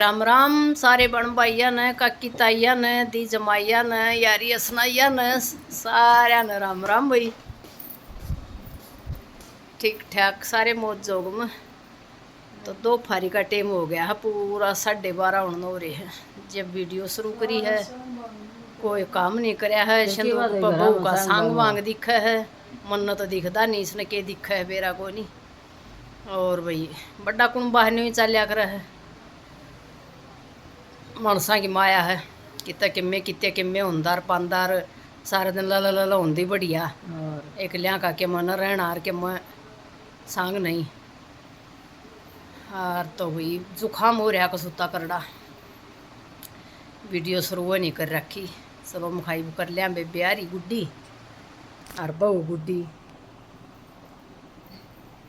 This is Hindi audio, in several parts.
राम राम सारे बन भाइया ने काकी ताइया ने दी जमाइया ने यारी असनाइया ने सारे ने राम राम भाई। ठीक ठाक सारे मौज जोग में। तो दोपहरी का टाइम हो गया है, पूरा 12:30 होने हो रहे हैं जब वीडियो शुरू करी है। कोई काम नहीं कराया है, संदूक पर बहू का सांग वांग दिखा है, मन तो दिखता नहीं इसने के दिखा है बेरा को नहीं। और भाई बड़ा कुंबा नहीं चलिया कर है, मानसा की माया है। कितने किम्मे हुंदार पांदार सारे दिन ला ला होंदी बढ़िया, एक लिया का के मन रहना आर के मैं सांग नहीं। और तो भाई जुखाम हो रहा कसूता करड़ा, वीडियो शुरू नहीं कर रखी। सब मुखाई कर लिया बे ब्यारी गुड्डी और बहू गुड्डी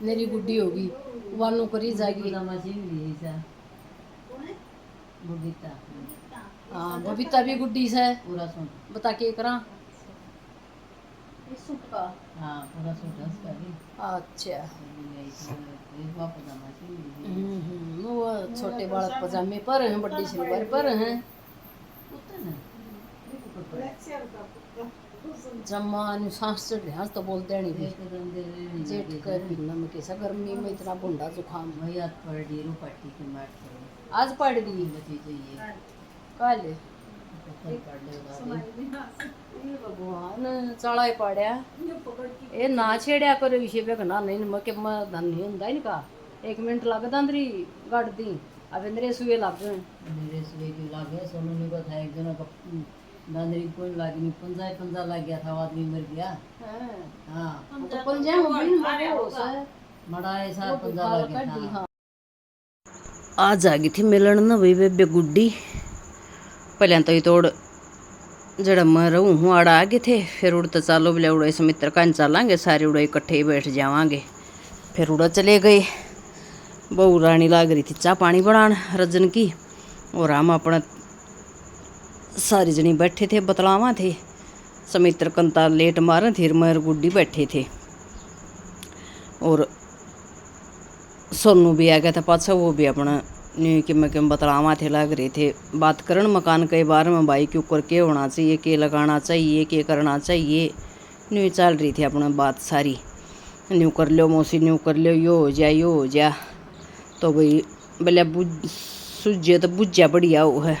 मेरी गुड्डी होगी वानू करी जाएगी। हाँ बबीता भी गुड्डी से पूरा सूट बता के करा सूट का। हाँ पूरा सूट है उसका भी। अच्छा वो छोटे बालक पजामे पर हैं, बड़ी सलवार पर हैं। जम्मा सांस चढ़ रहा तो बोलते नहीं भी जेठ कर बिना में कैसा गर्मी में इतना बुंडा जुखाम भाई। आज पड़ दी रू पट्टी की मार आज पड़ दी कल भगवान चाला ही पाड़िया ये ना छेड़िया करो विषय पे ना नहीं मैं के मैं धन नहीं होंदा इनका। 1 मिनट लगता अंदरी गाड़ दी अब इंद्रे सुए लग गए मेरे सुए की लग गए। सोनू ने कहा एक जना का दांदरी कोई लागी नहीं, पंजा लग गया था, आदमी मर गया। हां तो पंजा मड़ा ऐसा पंजा लग गया था। आज आ गई थी मिलन ना भाई बेबे गुड्डी। पहले तो ये तोड़ जड़ा मैं रहूँ हूँ आड़ा आ गए थे, फिर उड़ते चालो बोले उड़ा से मित्र का चलांगे सारे उड़ा इकट्ठे ही बैठ जावांगे। फिर उड़ा चले गए। बहू रानी लाग रही थी चाह पानी बनान रजन की, और हम अपना सारी जनी बैठे थे बतलावा थे। समित्र कंता लेट मारे थे, मर गुड्डी बैठे थे। और सोनू भी आ गया था पाछा, वो भी अपना न्यू कि मैं बतलावा थे लग रहे थे बात करन मकान के बारे में। भाई के ऊपर के होना चाहिए, के लगाना चाहिए, के करना चाहिए, न्यू चल रही थी अपना बात सारी। न्यू कर लो मौसी, न्यू कर लो, यो हो जा यो हो जा। तो भाई बोले सूझे तो बुझा बढ़िया वो है।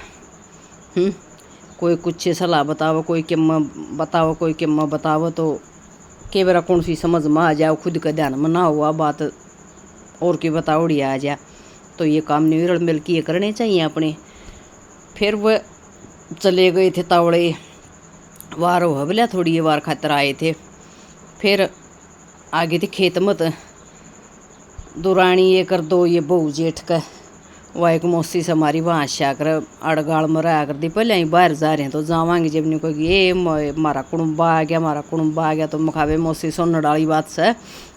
कोई कुछ सलाह बताओ, कोई किम बताओ, कोई किम बताओ, तो के बार कौन सी समझ में आ जाओ, खुद का ध्यान में ना हुआ बात और की बताओड़ी आ जा। तो ये काम नहीं मिल के ये करने चाहिए अपने। फिर वह चले गए थे तावड़े वार हो बोलिया थोड़ी ये वार खातर आए थे। फिर आगे थे खेत मत दुरानी ये कर दो ये बहू जेठ का वह एक मौसी से हमारी वहाँ आकर अड़गाड़ में रहा कर दी। पहले ही बाहर जा रहे हैं तो जावांगे जब नहीं कोई ये हमारा कुड़ुम्बा आ गया, हमारा कुड़ुम्बा आ गया। तो मखावे मौसी सुन डाली बात से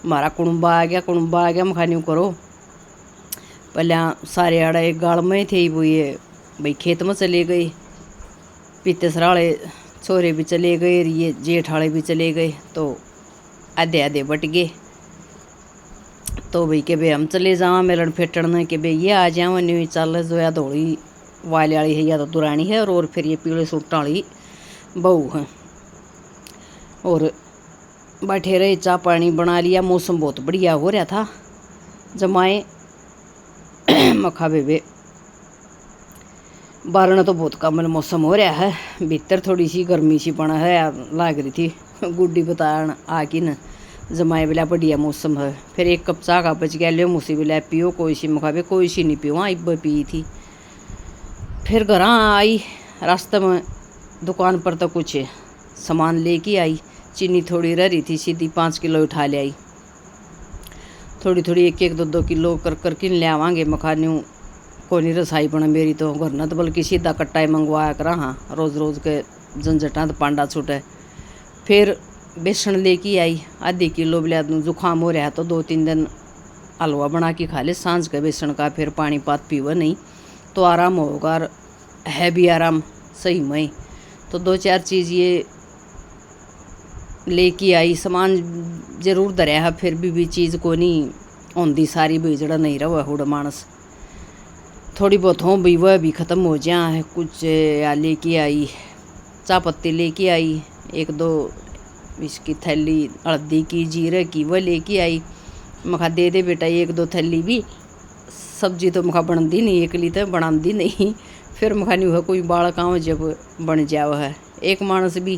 हमारा कुड़ुम्बा आ गया, कुड़ुम्बा आ गया, मखानी करो। पहले सारे आड़ा एक गाड़ में थे वो ये भाई खेत में चले गए। पीते सराले छोरे भी चले गए, ये जेठ वाले भी चले गए, तो आधे आधे बट गए। तो भाई के भाई हम चले जावा मिलन फेटन के भाई ये आ जाओ न्यू चल जो या धोड़ी वाले वाली है या तो दुरानी है, और फिर ये पीले सूट वाली बहू है। और बैठे रहे, चाह पानी बना लिया। मौसम बहुत बढ़िया हो रहा था जमाए मखा बेबे बारना तो बहुत कमल मौसम हो रहा है। भीतर थोड़ी सी गर्मी सी बना है लाग रही थी। गुड्डी बतान आके न जमाए बिला बढ़िया मौसम है। फिर 1 कप चाह का बच गया, लियो मुसी बिला पियो, कोई सी मखावे कोई सी नहीं पियो, इब पी थी। फिर घर आई, रास्ते में दुकान पर तो कुछ सामान लेके आई। चीनी थोड़ी रह रही थी, सीधी 5 किलो उठा ले आई। थोड़ी थोड़ी 1-1 2-2 किलो कर किन ले आवांगे। मखानी कोई नहीं रसाई बना मेरी तो घर न, तो बल्कि सीधा कट्टा ही मंगवाया करा। हाँ रोज़ रोज़ के झंझटा तो पांडा छूटे। फिर बेसन लेके आई आधी किलो। बिला जुखाम हो रहा तो 2-3 दिन हलवा बना के खा ले सांझ के बेसन का, फिर पानी पात पीवा नहीं तो आराम होगा, और है भी आराम सही में। तो 2-4 चीज़ ये लेके आई। सामान जरूर धरिया है, फिर भी चीज़ को नहीं होंदी सारी भी जड़ा नहीं रहा हुड़ मानस। थोड़ी बहुत हों भी वह भी ख़त्म हो जाए। कुछ या लेके आई चाय पत्ती लेके आई, 1-2 इसकी थैली हल्दी की जीरे की वह लेके आई। मखा दे दे बेटा 1-2 थैली भी, सब्जी तो मखा बनती नहीं एकली तो बनाती नहीं। फिर मखा नहीं हुआ कोई बालक आओ जब बन जाओ है, एक मानस भी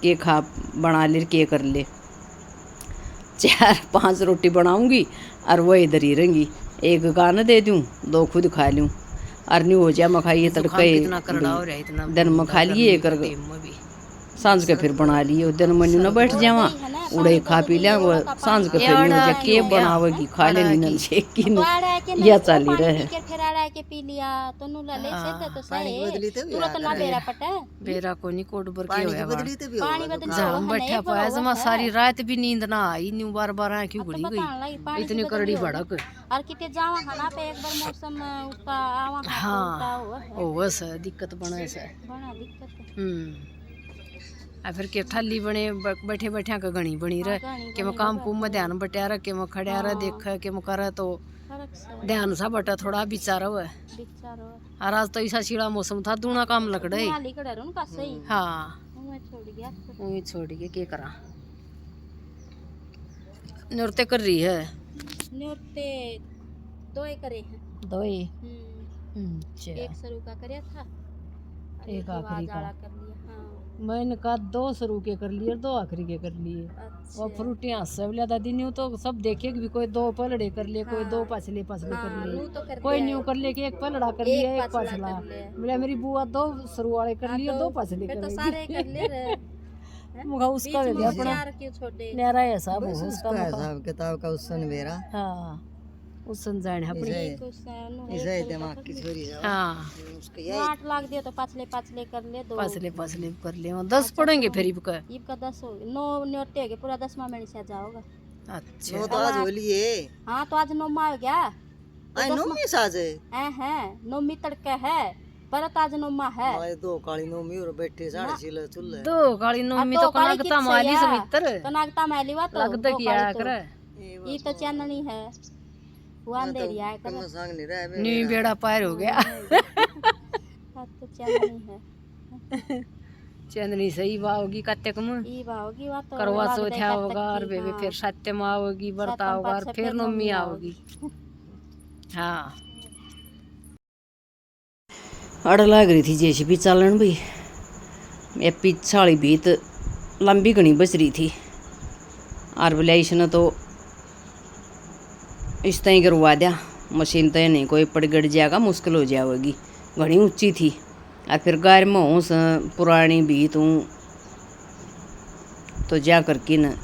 के खा बना ले के कर ले। 4-5 रोटी बनाऊंगी और वह इधर ही रहेंगी, 1 गाना दे दूँ 2 खुद खा लूँ और नहीं हो जाए। मखा ये तड़के दिन में खा लिए कर सांझ के फिर बना लिए। दिन में न बैठ जावा उड़े खा पी लिया, वो सांझ के फिर नहीं हो जाए के बनावेगी खा लेनी न छे की या चाली रहे के पी लिया तो नु ले से तो सही तुरंत ना बेरा पटे बेरा को नहीं कोट भर के होया पानी बदल जाम बैठा पाया जमा सारी रात भी नींद ना आई, न्यू बार-बार आंख क्यों घुड़ी गई इतनी करड़ी भड़क। और किते जावा खाना पे एक बार मौसम उसका आवा हाँ ओ बस दिक्कत बने से बड़ा दिक्कत आ फिर के ठल्ली बने बैठे बैठे का घनी बनी रहे कि मैं काम कुम में ध्यान बटिया रहे कि मैं खड़िया रहे देख के मैं करे तो ध्यान सा बटा थोड़ा बिचारा हुआ और आज तो ऐसा शीला मौसम था दूना काम लकड़े हाँ छोड़ गया के करा। नृत्य कर रही है नृत्य 2 करे हैं 2 एक शुरू का करया था एक आखिरी का कर लिया। हाँ मैंने कहा 2 शुरू के कर लिए और 2 आखिरी के कर लिए। और फ्रूटियाँ सब लिया दादी न्यू तो सब देखे भी कोई 2 पलड़े कर लिए, कोई 2 पछले कर लिए, कोई न्यू कर लिए कि 1 पलड़ा कर लिया 1 पछला। बोला मेरी बुआ 2 शुरू वाले कर लिए 2 पछले कर लिए। मुखा उसका भी अपना नेरा है साहब उसका हिसाब किताब का उसन मेरा हाँ उसन जाने अपनी इसे दिमाग की छोरी है। हाँ उसके 8 लाख दिया तो पछले कर ले 2 पछले कर ले 10 पढ़ेंगे फिर इबका 10 हो 9 नोटे के पूरा 10वां महीने से जाओगा। अच्छा 9 तो आज होली है। हाँ तो आज 9वां हो गया आई 9वीं साज है 9वीं तड़का है पर आज 9वां है। 2 काली 9वीं और बैठे साढ़े चिल्ला चुल्ला 2 काली 9वीं तो कनकता माली समित्र कनकता माली वा तो लगता किया करे ये तो चांदनी है वो अंधेरी है कम संग नहीं रहा नी बेड़ा पार हो गया तो चांदनी है चांदनी सही बावगी कत्ते कम ई बावगी वा तो करवा चौथ होगा और बेबे फिर सत्यम आओगी बरता होगा और फिर नवमी आओगी। हाँ अड़ लग रही थी जैसे भी चलन भाई ये पिछाड़ी भीत लंबी घनी बच रही थी और बोले इसने तो इस तरह करवा दिया मशीन तो नहीं कोई पड़ गड़ जाएगा मुश्किल हो जाएगी घनी ऊंची थी और फिर गाय में हूँ पुरानी भी तो जा करके न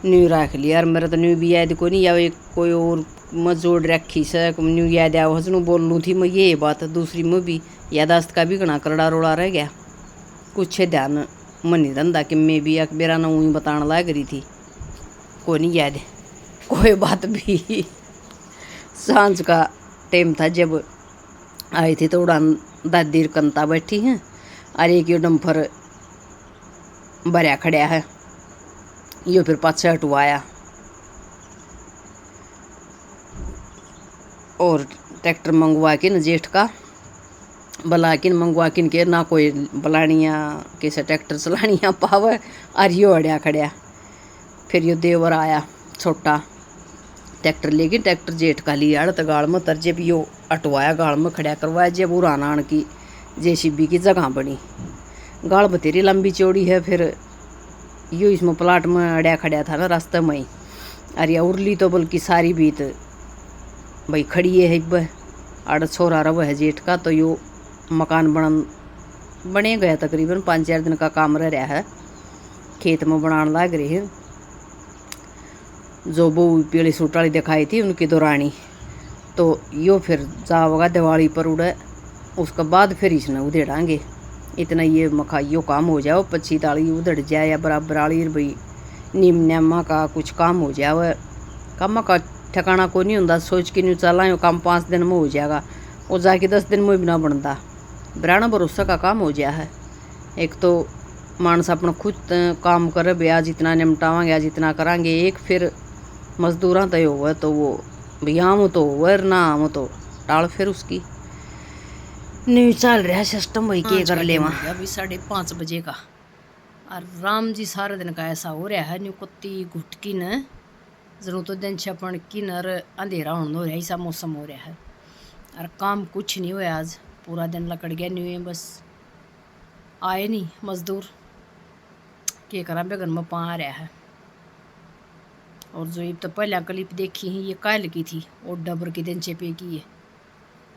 न्यू रख लिया और मेरा तो न्यू भी याद को नहीं या कोई और मैं जोड़ रखी से न्यू याद आया हूँ बोल लूँ थी मैं ये बात दूसरी में भी यादाश्त का भी घना करड़ा रोड़ा रह गया कुछ ध्यान मन नहीं रहा कि मैं भी मेरा ना ऊँ बताने लग रही थी को नहीं याद कोई बात भी। सांझ का टाइम था जब आई थी तो उड़ान दादी कंता बैठी हैं और एक यो डम्फर भरया खड़ा है यो फिर पाछे हटवाया और ट्रैक्टर मंगवा के न जेठ का बला किन मंगवा किन के ना कोई बलानिया कैसे ट्रैक्टर चलानिया पावे और यो अड़िया खड़िया। फिर यो देवर आया छोटा ट्रैक्टर लेके ट्रैक्टर जेठ का लिया अड़ गाड़ में तर जब यो अटवाया गाड़ में खड़ा करवाया जब उड़ाना आन की जेसीबी की जगह बनी गाड़ बतेरी लंबी चौड़ी है। फिर यो इसमें प्लाट में अड़िया खड़ा था ना रास्ते में ही अरे उड़ली तो बल्कि सारी बीत भाई खड़ी है अब अड़ छोरा रव है जेठ का तो यो मकान बने गया तकरीबन 5-4 दिन का काम रह रहा है खेत में बनाने लग रहे हैं। जो वो पीली सूट वाली दिखाई थी उनकी दौरानी तो यो फिर जाओगा दिवाली पर उड़े उसके बाद फिर इसने उधेड़ांगे इतना ये मखा यो काम हो जाओ 25-30 उधड़ जाए या बराबर वाली भाई नीम का कुछ काम हो जाए काम का ठिकाना को नहीं होता सोच के नहीं चला यो काम 5 दिन में हो जाएगा वो जाके 10 दिन में भी ना बनता बिना भरोसा का काम हो जाए है। एक तो मानस अपना खुद काम करे ब्याह जितना निपटावांगे या जितना करांगे एक फिर मजदूरा तय हुआ तो वो भैया आम तो हुआ ना आम तो टाल फिर उसकी नहीं चल रहा है सिस्टम भाई के कर ले वहाँ अभी 5:30 बजे का। और राम जी सारे दिन का ऐसा हो रहा है, न्यू कुत्ती घुटकी न जरूर तो दिन छपन की नर अंधेरा होने हो रहा है, ऐसा मौसम हो रहा है। और काम कुछ नहीं हुआ आज, पूरा दिन लकड़ गया नहीं है, बस आए नहीं मजदूर, के करा बेगन में पा रहा है। और जो ये तो पहला क्लिप देखी है ये कायल की थी, और डबर की दिन चेपे की है,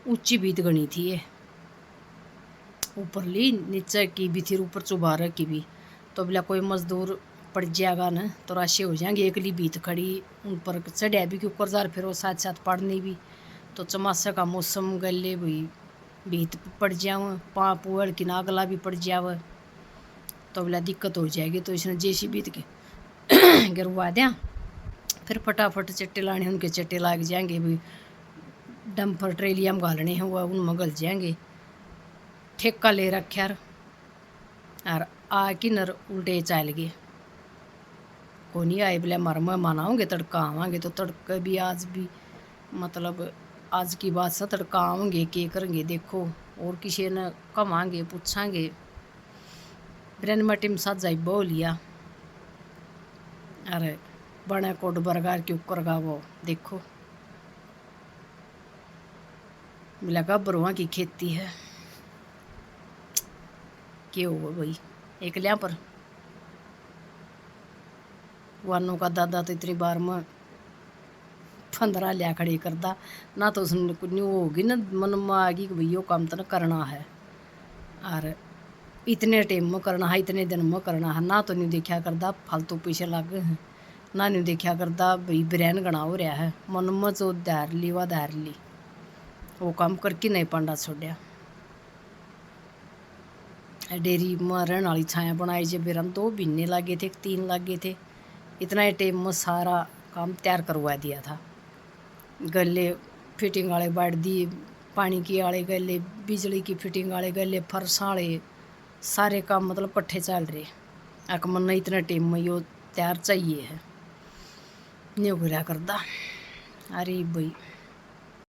ऊंची बीत गणी थी ये, ऊपर ली नीचे की भी थी, ऊपर चुबार की भी। तो बोला कोई मजदूर पड़ जाएगा ना तो राशि हो जाएंगे, एकली बीत खड़ी उन पर चढ़िया भी क्यों जार, फिर वो साथ साथ पड़नी भी। तो चमासा का मौसम गले भाई बीत पड़ जाओ, पा पुअड़ की नागला भी पड़ जाव, तो बोला दिक्कत हो जाएगी। तो इसने जैसी बीत के गिरवा दिया, फिर फटाफट चट्टे लाने, उनके चट्टे लाग जाएंगे भाई, डंपर ट्रेलिया में घालने हैं वो उनमें गल जाएंगे। ठेका ले रखा और आ कि नर उल्टे चल गए, को नहीं आए बोले मर मेहमान आओगे तड़का आवांगे। तो तड़का भी आज भी मतलब आज की बात से तड़का आवेंगे, के करेंगे देखो, और किसी ने कमांगे पूछांगे। ब्रेन मटी में साथ जाई बो लिया, अरे बड़े कोट बरगार के ऊपर का वो देखो, मिला गबरुआ की खेती है, क्यों हुआ भाई एक लिया पर वानों का दादा तो इतनी बार में 15 लिया खड़ी करता ना, तो उसने कुछ नहीं होगी ना, मन में आ गई कि भैया काम तो ना करना है, और इतने टाइम में करना है, इतने दिन में करना है ना, तो नहीं देखा करता फालतू पीछे लग ना, नहीं देखा करता भाई ब्रेन गणा हो रहा है, मन में जो धार ली वह धार ली, वो काम करके नहीं पांडा छोड़िया। डेयरी में रहने वाली छाया बनाई जब बेरा 2 महीने लगे थे, 3 लगे थे, इतना टाइम में सारा काम तैयार करवा दिया था। गले फिटिंग वाले बांट दिए, पानी की वाले गले, बिजली की फिटिंग वाले गले, फर्श वाले, सारे काम मतलब कट्ठे चल रहे। अक मन इतना टाइम में यो तैयार चाहिए है, नहीं घुरा करता। अरे भाई